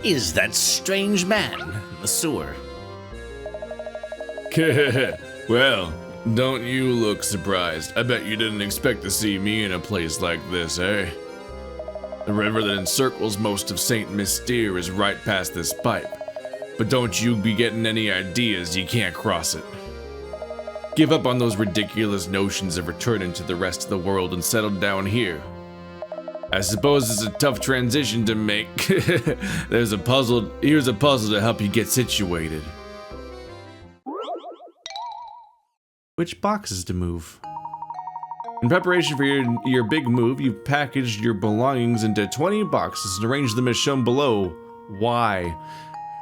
is that strange man in the sewer? Well, don't you look surprised. I bet you didn't expect to see me in a place like this, eh? The river that encircles most of St Mystere is right past this pipe. But don't you be getting any ideas, you can't cross it. Give up on those ridiculous notions of returning to the rest of the world and settle down here. I suppose it's a tough transition to make. Here's a puzzle to help you get situated. Which boxes to move? In preparation for your big move, you've packaged your belongings into 20 boxes and arranged them as shown below. Why?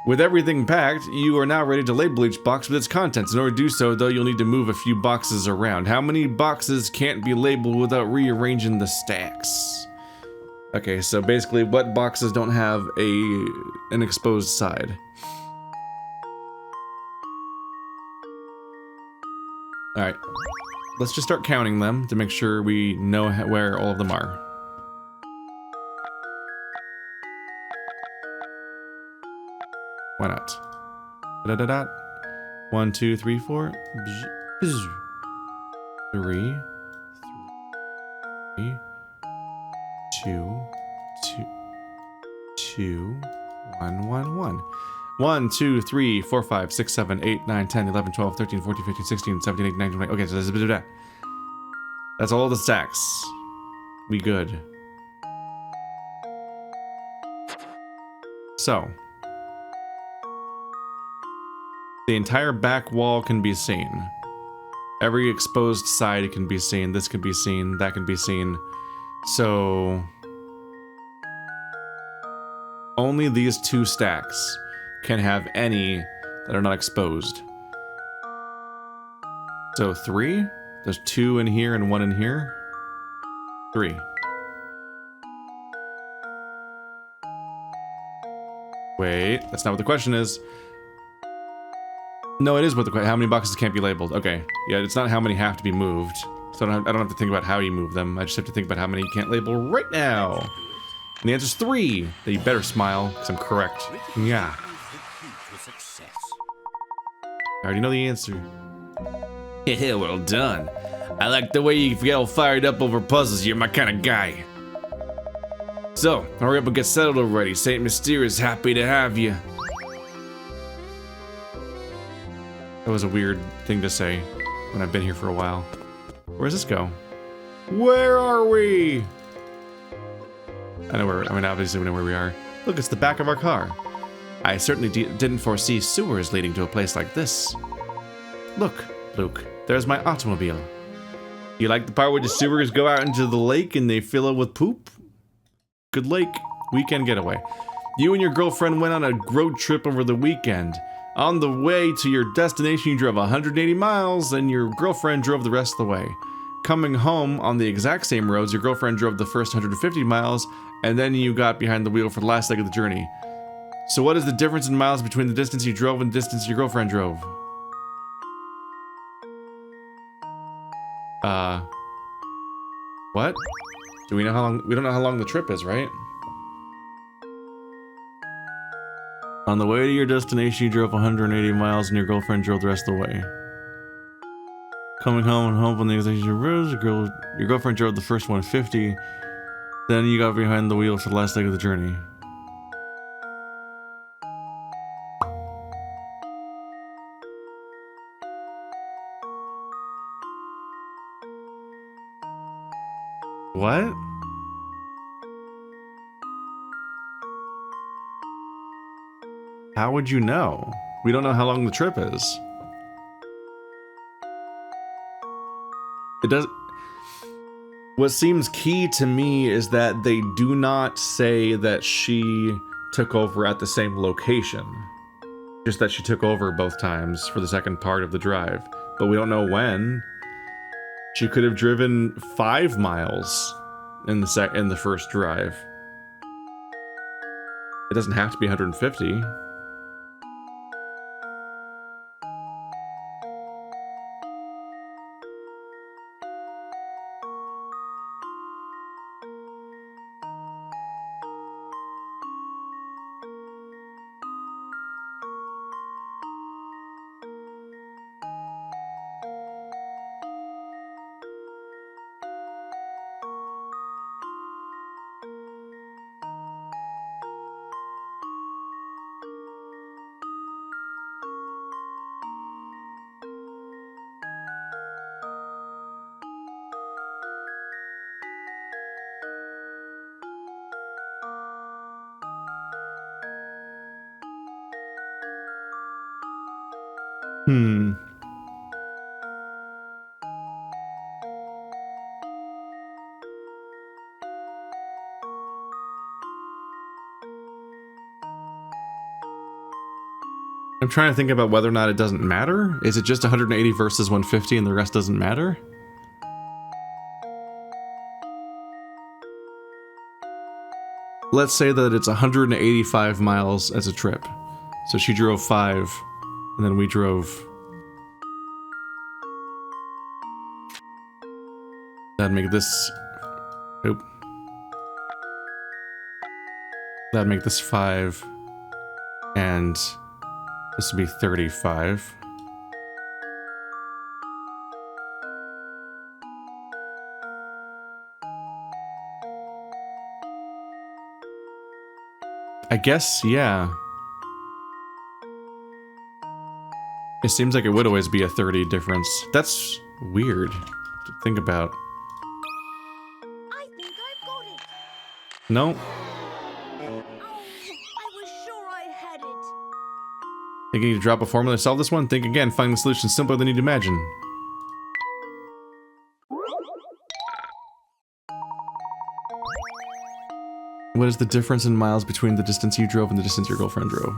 With everything packed, you are now ready to label each box with its contents. In order to do so, though, you'll need to move a few boxes around. How many boxes can't be labeled without rearranging the stacks? Okay, so basically, what boxes don't have an exposed side? Alright, let's just start counting them to make sure we know where all of them are. Why not? Da-da-da-da. 1, 2, 3, 4. 3, 2, 1, 1, 1. 1, 2, 3, 4, 5, 6, 7, 8, 9, 10, 11, 12, 13, 14, 15, 16, 17, 18, 19, 20. Okay, so there's a bit of that. That's all the stacks. We good. So. The entire back wall can be seen. Every exposed side can be seen. This can be seen. That can be seen. So. Only these two stacks can have any that are not exposed. So 3? There's 2 in here and 1 in here. 3. Wait, that's not what the question is. No, it is what the question. How many boxes can't be labeled? Okay, yeah, it's not how many have to be moved. So I don't have to think about how you move them. I just have to think about how many you can't label right now. And the answer's 3. Then you better smile, because I'm correct. Yeah. I already know the answer. Yeah, well done. I like the way you get all fired up over puzzles. You're my kind of guy. So, hurry up and get settled already. St Mystere is happy to have you. That was a weird thing to say when I've been here for a while. Where does this go? Where are we? I know where, obviously we know where we are. Look, it's the back of our car. I certainly didn't foresee sewers leading to a place like this. Look, Luke, there's my automobile. You like the part where the sewers go out into the lake and they fill it with poop? Good lake, weekend getaway. You and your girlfriend went on a road trip over the weekend. On the way to your destination, you drove 180 miles and your girlfriend drove the rest of the way. Coming home on the exact same roads, your girlfriend drove the first 150 miles and then you got behind the wheel for the last leg of the journey. So what is the difference in miles between the distance you drove and the distance your girlfriend drove? What? Do we know how long? We don't know how long the trip is, right? On the way to your destination, you drove 180 miles and your girlfriend drove the rest of the way. Coming home on the exact same roads, your girlfriend drove the first 150. Then you got behind the wheel for the last leg of the journey. What? How would you know? We don't know how long the trip is. It does. What seems key to me is that they do not say that she took over at the same location. Just that she took over both times for the second part of the drive. But we don't know when. She could have driven 5 miles in the first drive. It doesn't have to be 150. Hmm. I'm trying to think about whether or not it doesn't matter. Is it just 180 versus 150 and the rest doesn't matter? Let's say that it's 185 miles as a trip. So she drove 5, and then we drove... That'd make this... Oop. That'd make this 5, and this would be 35. I guess, yeah. It seems like it would always be a 30 difference. That's weird to think about. I think I've got it. No. Oh, I was sure I had it. Think you need to drop a formula to solve this one? Think again. Find the solution simpler than you'd imagine. What is the difference in miles between the distance you drove and the distance your girlfriend drove?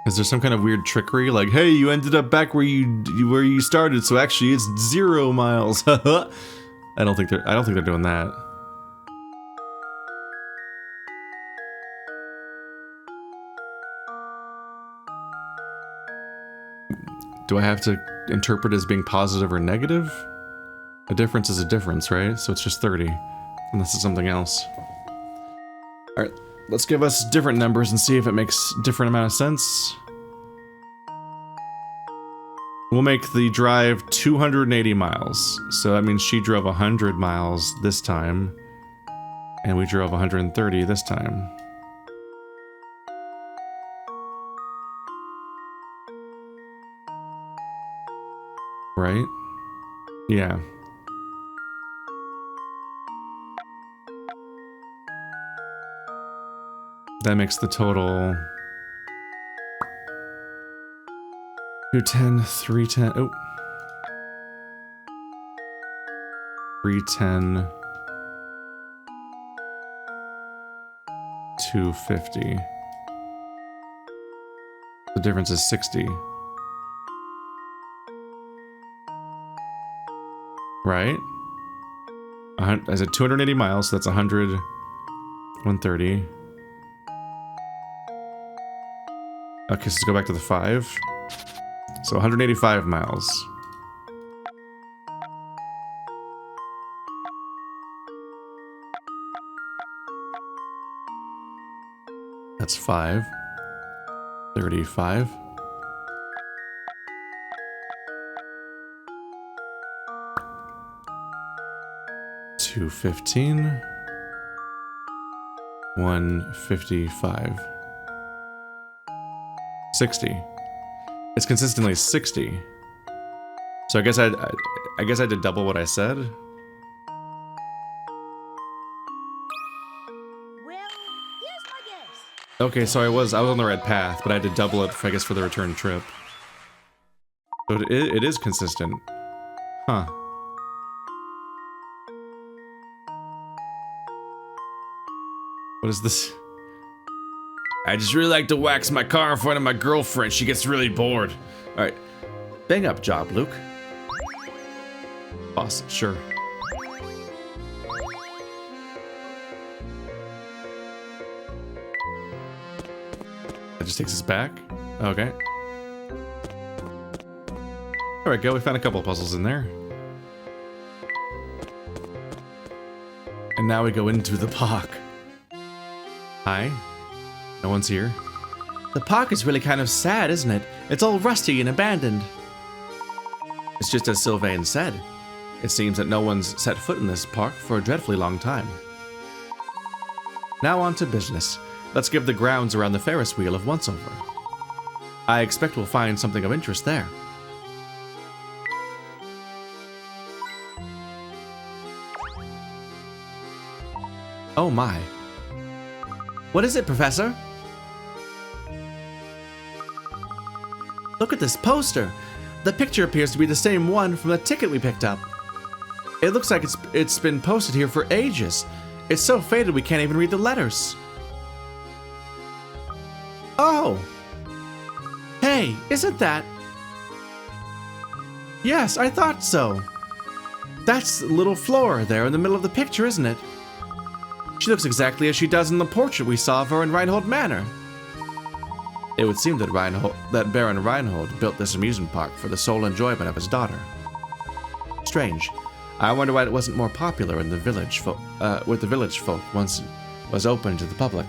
Is there some kind of weird trickery? Like, hey, you ended up back where you started, so actually it's 0 miles. I don't think they're doing that. Do I have to interpret as being positive or negative? A difference is a difference, right? So it's just 30, unless it's something else. All right, let's give us different numbers and see if it makes a different amount of sense. We'll make the drive 280 miles. So that means she drove 100 miles this time, and we drove 130 this time. Right? Yeah. That makes the total 210, 310. Oh. 310, 250. The difference is 60. Right? I said 280 miles, so that's 100, 130. Okay, so let's go back to the 5. So 185 miles. That's 5. 35. $215. 155. 60. It's consistently 60. So I guess I had to double what I said. Well, here's my guess. Okay, so I was on the right path, but I had to double it, I guess, for the return trip. So it is consistent. Huh. What is this? I just really like to wax my car in front of my girlfriend. She gets really bored. Alright. Bang up job, Luke. Boss, sure. That just takes us back? Okay. There we go, we found a couple of puzzles in there. And now we go into the park. Hi. No one's here. The park is really kind of sad, isn't it? It's all rusty and abandoned. It's just as Sylvain said. It seems that no one's set foot in this park for a dreadfully long time. Now on to business. Let's give the grounds around the Ferris wheel a once-over. I expect we'll find something of interest there. Oh my. What is it, Professor? Look at this poster. The picture appears to be the same one from the ticket we picked up. It looks like it's been posted here for ages. It's so faded we can't even read the letters. Oh! Hey, isn't that... Yes, I thought so. That's little Flora there in the middle of the picture, isn't it? She looks exactly as she does in the portrait we saw of her in Reinhold Manor. It would seem that Baron Reinhold built this amusement park for the sole enjoyment of his daughter. Strange. I wonder why it wasn't more popular in the village with the village folk once it was open to the public.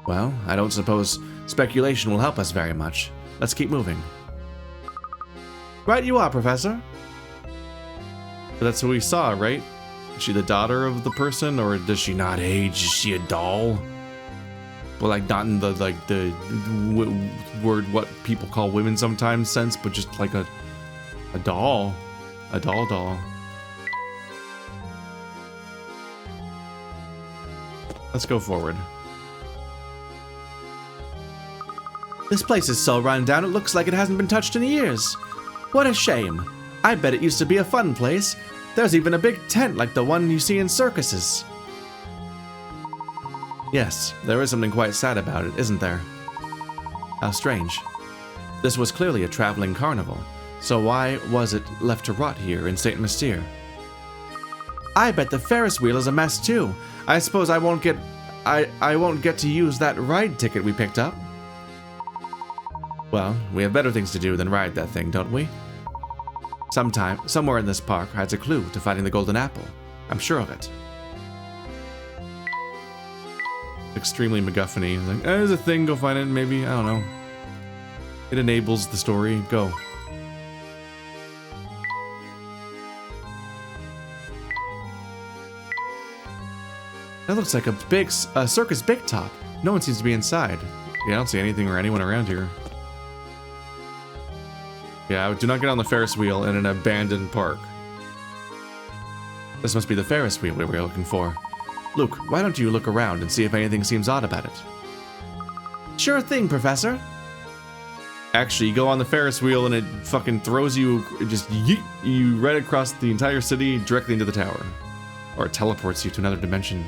Well, I don't suppose speculation will help us very much. Let's keep moving. Right you are, Professor. But that's what we saw, right? Is she the daughter of the person, or does she not age? Is she a doll? Well, like not in the word what people call women sometimes sense, but just like a doll, a doll. Let's go forward. This place is so run down it looks like it hasn't been touched in years. What a shame. I bet it used to be a fun place. There's even a big tent like the one you see in circuses. Yes, there is something quite sad about it, isn't there? How strange. This was clearly a traveling carnival, so why was it left to rot here in St Mystere? I bet the Ferris wheel is a mess too. I suppose I won't get to use that ride ticket we picked up. Well, we have better things to do than ride that thing, don't we? Somewhere in this park hides a clue to finding the golden apple. I'm sure of it. Extremely MacGuffin-y. Like, there's a thing, go find it, maybe. I don't know. It enables the story. Go. That looks like a big circus big top. No one seems to be inside. Yeah, I don't see anything or anyone around here. Yeah, do not get on the Ferris wheel in an abandoned park. This must be the Ferris wheel we were looking for. Luke, why don't you look around and see if anything seems odd about it? Sure thing, Professor. Actually, you go on the Ferris wheel and it fucking throws you, just yeet you right across the entire city directly into the tower. Or it teleports you to another dimension.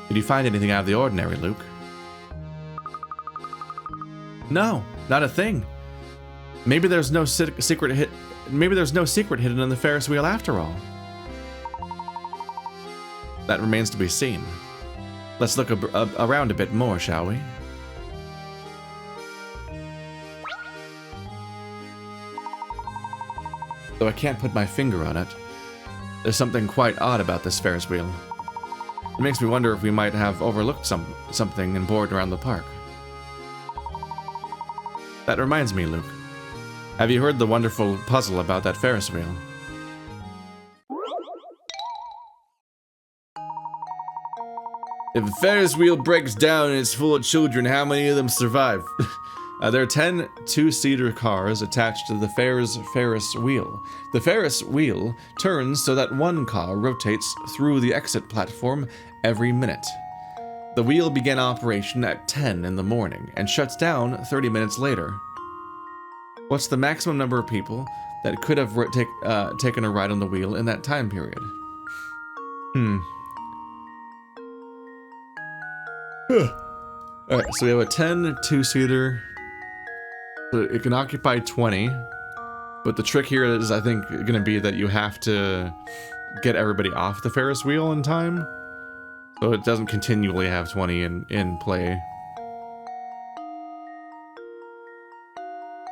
Did you find anything out of the ordinary, Luke? No, not a thing. Maybe there's no secret hidden in the Ferris wheel after all. That remains to be seen. Let's look around a bit more, shall we? Though I can't put my finger on it, there's something quite odd about this Ferris wheel. It makes me wonder if we might have overlooked something important around the park. That reminds me, Luke. Have you heard the wonderful puzzle about that Ferris wheel? If a Ferris wheel breaks down and it's full of children, how many of them survive? There are 10 two-seater cars attached to the Ferris wheel. The Ferris wheel turns so that one car rotates through the exit platform every minute. The wheel began operation at 10 in the morning and shuts down 30 minutes later. What's the maximum number of people that could have taken a ride on the wheel in that time period? Alright, so we have a 10 two-seater. So it can occupy 20. But the trick here is, I think, going to be that you have to get everybody off the Ferris wheel in time. So it doesn't continually have 20 in play.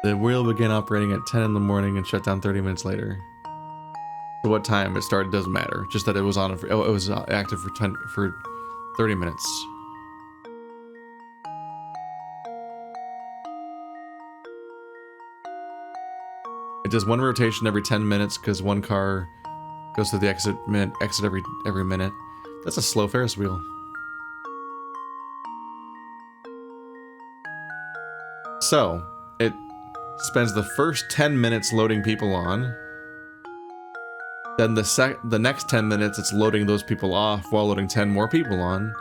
The wheel began operating at 10 in the morning and shut down 30 minutes later. So what time it started doesn't matter. Just that it was on. It was active for 30 minutes. It does one rotation every 10 minutes because one car goes through the exit every minute. That's a slow Ferris wheel. So, it spends the first 10 minutes loading people on. Then the next 10 minutes it's loading those people off while loading 10 more people on.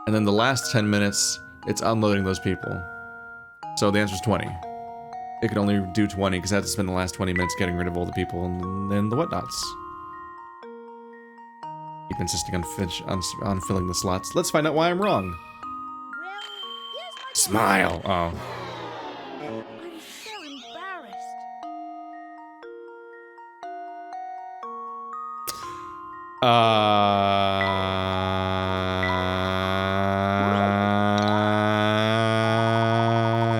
And then the last 10 minutes it's unloading those people. So the answer is 20. It could only do 20 because it had to spend the last 20 minutes getting rid of all the people and the whatnots. Keep insisting on filling the slots. Let's find out why I'm wrong. Well, here's my guess. Smile. Oh. I'm so embarrassed.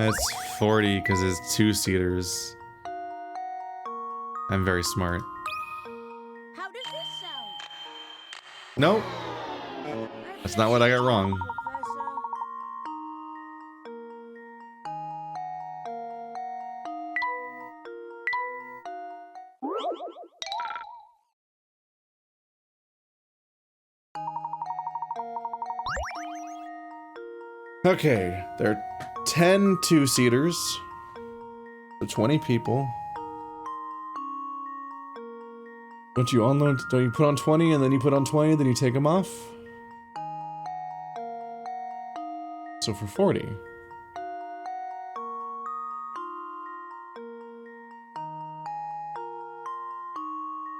It's 40 because it's 2-seaters. I'm very smart. How does this sound? Nope. That's not what I got wrong. Professor. Okay, there are 10 2-seaters. So 20 people. Don't you unload? Don't you put on 20 and then you put on 20, then you take them off? So for 40.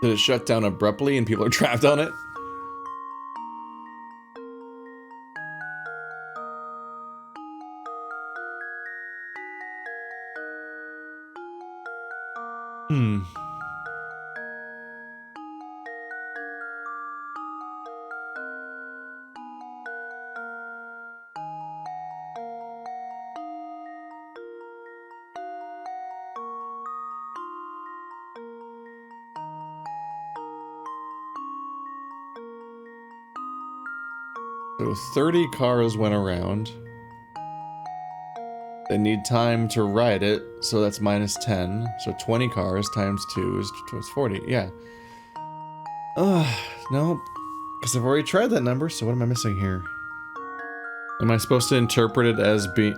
Did it shut down abruptly and people are trapped on it? Hmm. So 30 cars went around. They need time to ride it, so that's minus 10. So 20 cars times 2 is 40. Yeah. No. Because I've already tried that number, so what am I missing here? Am I supposed to interpret it as being,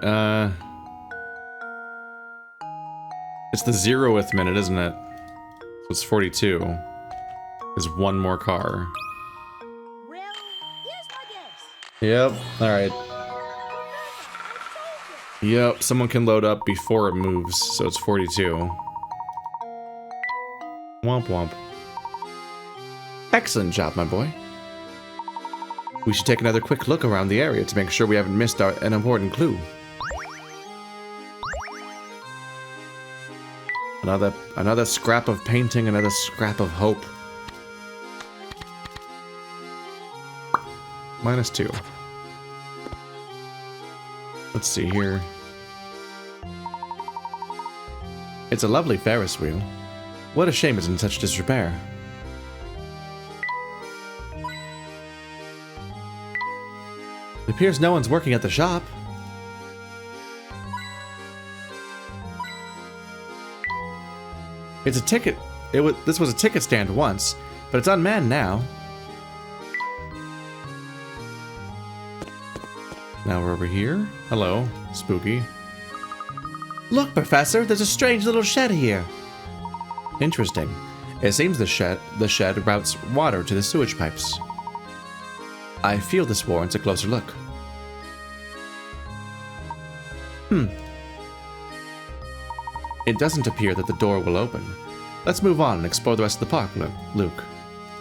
it's the 0th minute, isn't it? So it's 42. There's one more car. Well, here's my guess. Yep. Alright. I told it. Yep. Someone can load up before it moves, so it's 42. Womp womp. Excellent job, my boy. We should take another quick look around the area to make sure we haven't missed an important clue. Another scrap of painting, another scrap of hope. Minus 2. Let's see here. It's a lovely Ferris wheel. What a shame it's in such disrepair. It appears no one's working at the shop. It's a ticket. This was a ticket stand once, but it's unmanned now. Now we're over here. Hello, spooky. Look, Professor, there's a strange little shed here. Interesting. It seems the shed routes water to the sewage pipes. I feel this warrants a closer look. It doesn't appear that the door will open. Let's move on and explore the rest of the park, Luke.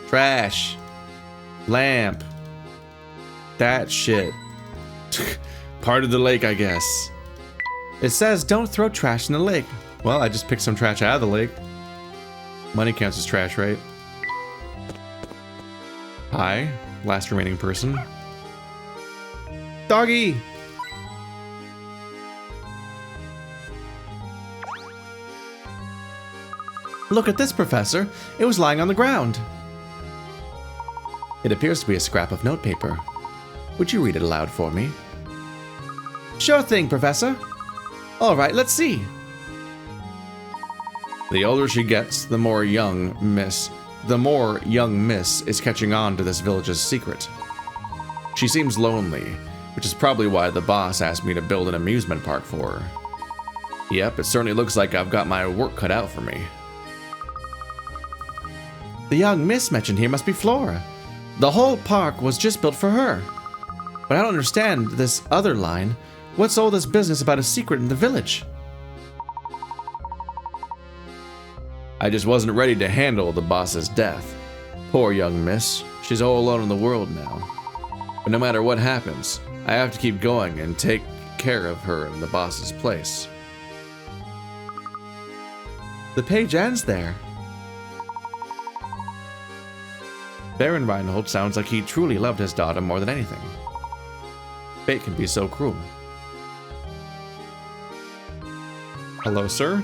Trash. Lamp. That shit. Part of the lake, I guess. It says don't throw trash in the lake. Well, I just picked some trash out of the lake. Money counts as trash, right? Hi, last remaining person. Doggy! Look at this, Professor. It was lying on the ground. It appears to be a scrap of notepaper. Would you read it aloud for me? Sure thing, Professor. All right, let's see. The older she gets, the more young Miss is catching on to this village's secret. She seems lonely, which is probably why the boss asked me to build an amusement park for her. Yep, it certainly looks like I've got my work cut out for me. The young miss mentioned here must be Flora. The whole park was just built for her. But I don't understand this other line. What's all this business about a secret in the village? I just wasn't ready to handle the boss's death. Poor young miss. She's all alone in the world now. But no matter what happens, I have to keep going and take care of her in the boss's place. The page ends there. Baron Reinhold sounds like he truly loved his daughter more than anything. Fate can be so cruel. Hello, sir?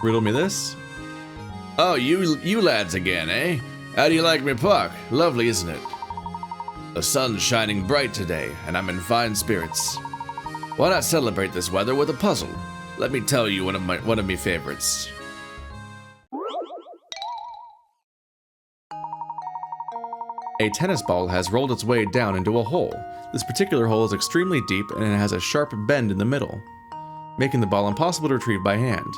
Riddle me this. Oh, you lads again, eh? How do you like me park? Lovely, isn't it? The sun's shining bright today, and I'm in fine spirits. Why not celebrate this weather with a puzzle? Let me tell you one of my favorites. A tennis ball has rolled its way down into a hole. This particular hole is extremely deep and it has a sharp bend in the middle, making the ball impossible to retrieve by hand.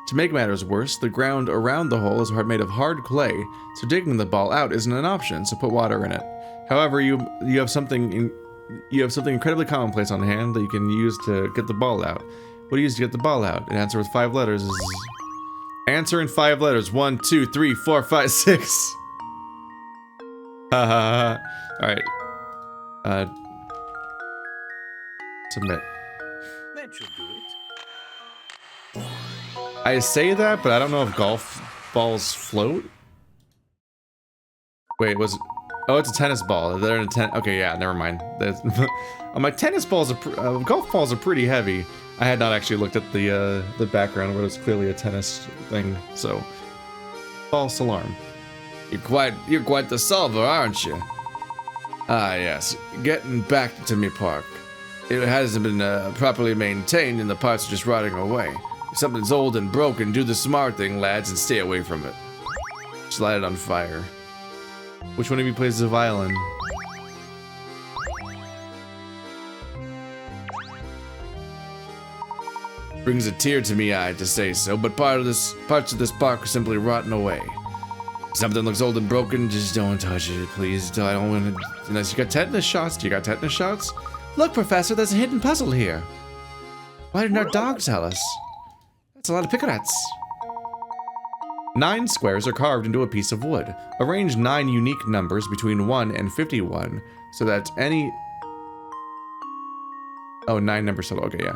To make matters worse, the ground around the hole is made of hard clay, so digging the ball out isn't an option, so put water in it. However, you have something incredibly commonplace on hand that you can use to get the ball out. What do you use to get the ball out? An answer with 5 letters is... Answer in 5 letters. 1, 2, 3, 4, 5, 6. Alright. Submit. That should do it. I say that, but I don't know if golf balls float. Wait, oh, it's a tennis ball. They're in a okay, yeah, never mind. My tennis balls are golf balls are pretty heavy. I had not actually looked at the background where it's clearly a tennis thing, so false alarm. You're quite the solver, aren't you? Ah, yes. Getting back to me park. It hasn't been properly maintained and the parts are just rotting away. If something's old and broken, do the smart thing, lads, and stay away from it. Just light it on fire. Which one of you plays the violin? Brings a tear to me eye to say so, but parts of this park are simply rotting away. If something looks old and broken, just don't touch it, please. I don't want to... Unless you got tetanus shots. Do you got tetanus shots? Look, Professor, there's a hidden puzzle here. Why didn't our dog tell us? That's a lot of picarets. 9 squares are carved into a piece of wood. Arrange 9 unique numbers between 1 and 51, so that any... Oh, 9 numbers total. Okay, yeah.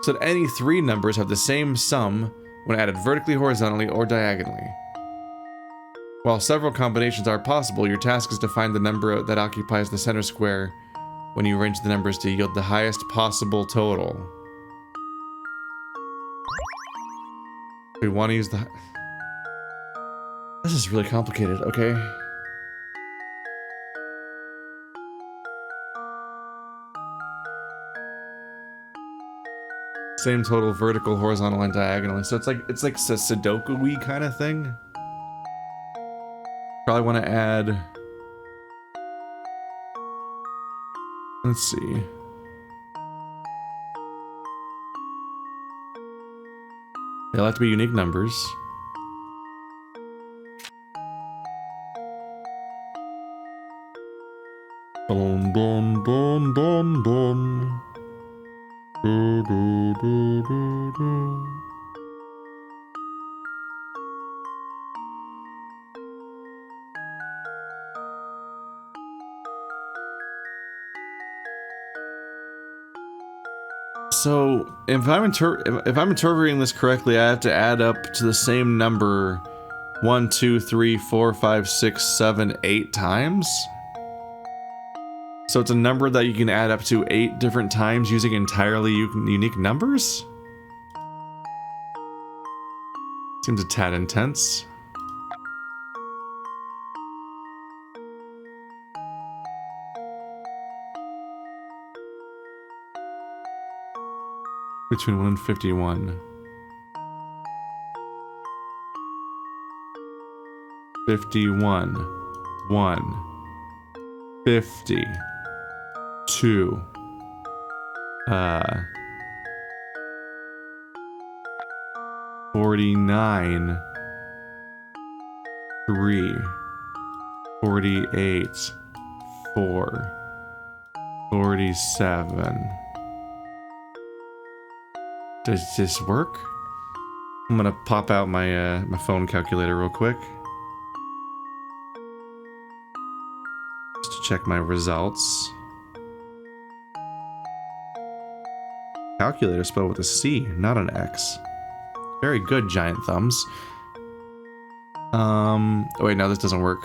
So that any 3 numbers have the same sum when added vertically, horizontally, or diagonally. While several combinations are possible, your task is to find the number that occupies the center square when you arrange the numbers to yield the highest possible total. We want to use the... This is really complicated, okay? Same total vertical, horizontal, and diagonally. So it's like a Sudoku-y kind of thing. Probably want to add... Let's see. They'll have to be unique numbers. Dun dun dun dun dun. Do do do do do. So, if I'm interpreting this correctly, I have to add up to the same number 1, 2, 3, 4, 5, 6, 7, 8 times? So it's a number that you can add up to 8 different times using entirely unique numbers? Seems a tad intense. Between 1 and 51. 51. 1. 50. 2. 49. 3. 48. 4. 47. Does this work? I'm gonna pop out my my phone calculator real quick. Just to check my results. Calculator spelled with a C, not an X. Very good, giant thumbs. Oh wait, no, this doesn't work.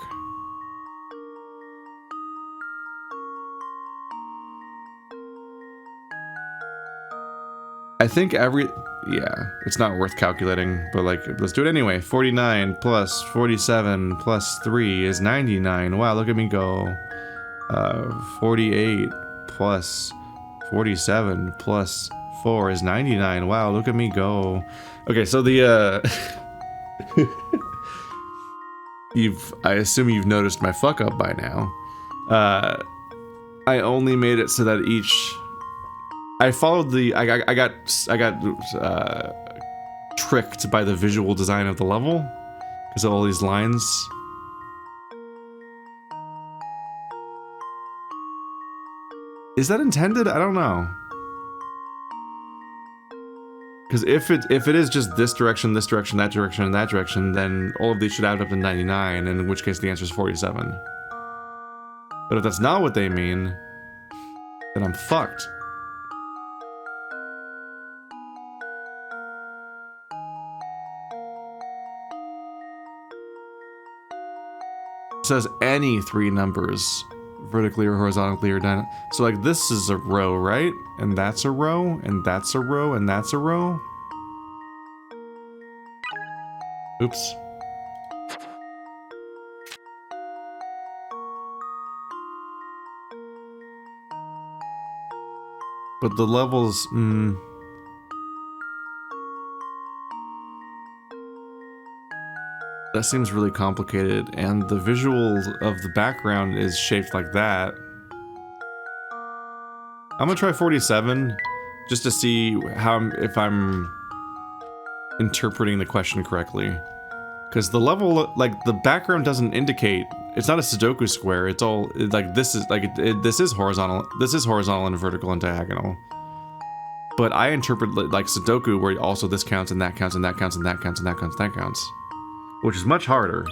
I think yeah, it's not worth calculating, but like, let's do it anyway. 49 plus 47 plus 3 is 99. Wow, look at me go. 48 plus 47 plus 4 is 99. Wow, look at me go. Okay, so the, I assume you've noticed my fuck up by now. I only made it so that each... I followed the... I got tricked by the visual design of the level. Because of all these lines. Is that intended? I don't know. Because if it is just this direction, that direction, and that direction, then all of these should add up to 99, and in which case the answer is 47. But if that's not what they mean, then I'm fucked. It says any 3 numbers, vertically or horizontally or down. So like this is a row, right? And that's a row, and that's a row, and that's a row. Oops. But the levels, that seems really complicated, and the visual of the background is shaped like that. I'm gonna try 47, just to see if I'm interpreting the question correctly. Because the level, like, the background doesn't indicate, it's not a Sudoku square, it's all, like, this is, like, this is horizontal and vertical and diagonal. But I interpret, like, Sudoku, where also this counts, and that counts, and that counts, and that counts, and that counts, and that counts. Which is much harder.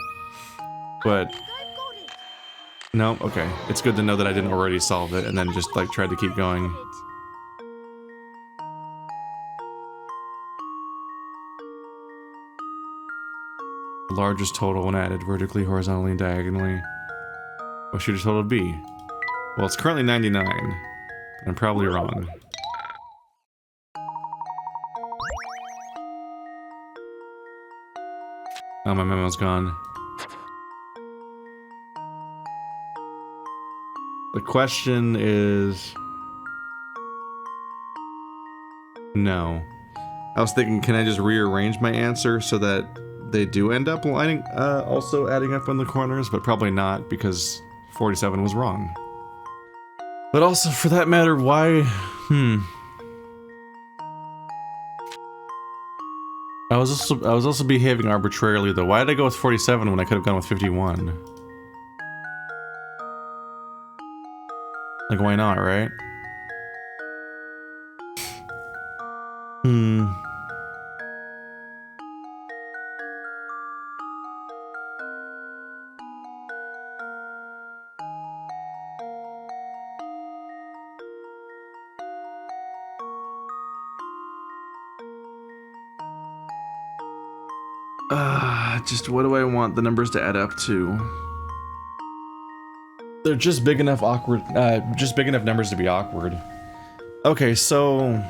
But... no, okay. It's good to know that I didn't already solve it, and then just, like, tried to keep going. Largest total when added vertically, horizontally, and diagonally. What should a total be? Well, it's currently 99. I'm probably wrong. Oh, my memo's gone. The question is... no. I was thinking, can I just rearrange my answer so that they do end up lining, also adding up on the corners? But probably not, because 47 was wrong. But also, for that matter, why... I was also behaving arbitrarily, though. Why did I go with 47 when I could have gone with 51? Like, why not, right? Just what do I want the numbers to add up to? They're just big enough numbers to be awkward. Okay, so...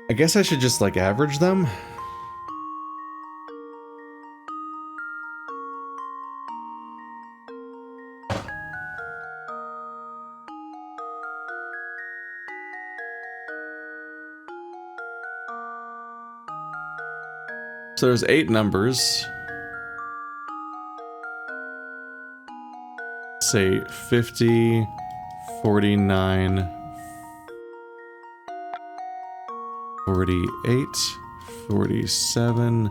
I guess I should just, like, average them? So there's 8 numbers. Say 50, 49, 48, 47,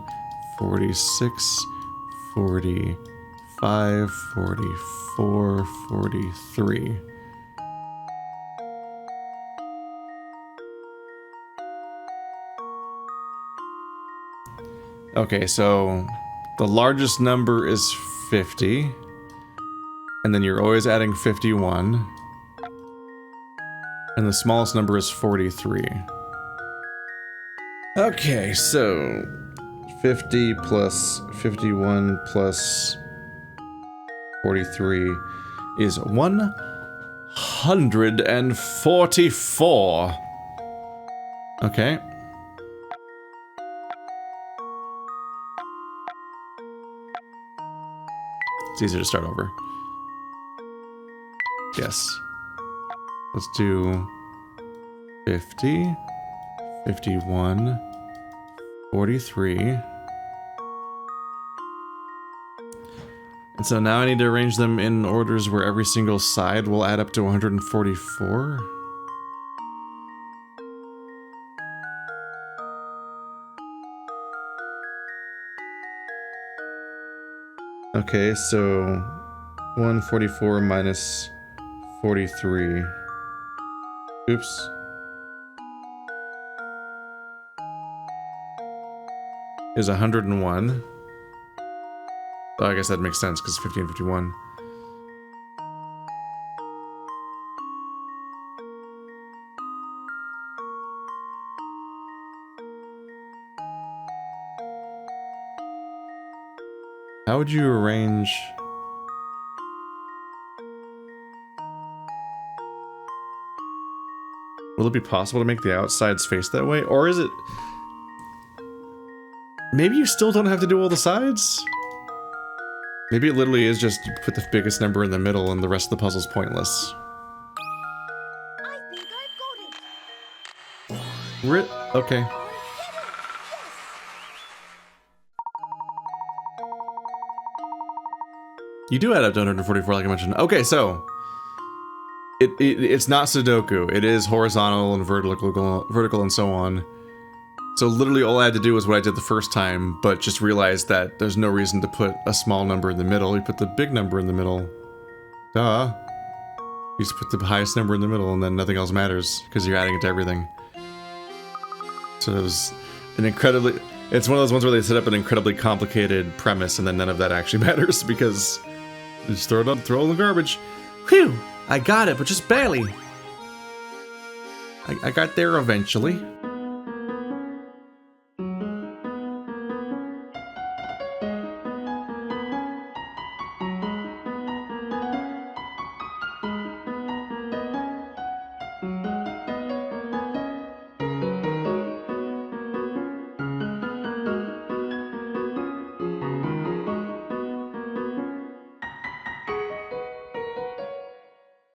46, 45, 44, 43. Okay, so the largest number is 50. And then you're always adding 51. And the smallest number is 43. Okay, so 50 plus 51 plus 43 is 144. Okay. It's easier to start over. Yes. Let's do 50, 51, 43. And so now I need to arrange them in orders where every single side will add up to 144. Okay, so 144 minus 43. Oops. Is 101. Oh, I guess that makes sense because 50 and 51. How would you arrange... Will it be possible to make the outsides face that way? Or is it... Maybe you still don't have to do all the sides? Maybe it literally is just you put the biggest number in the middle and the rest of the puzzle's pointless. I think I've got it. Okay. You do add up to 144 like I mentioned. Okay, so... It's not Sudoku. It is horizontal and vertical and so on. So literally all I had to do was what I did the first time, but just realized that there's no reason to put a small number in the middle. You put the big number in the middle. Duh. You just put the highest number in the middle and then nothing else matters because you're adding it to everything. So it was an incredibly... It's one of those ones where they set up an incredibly complicated premise and then none of that actually matters because you just throw it up, throw it in the garbage. Whew! I got it, but just barely. I got there eventually.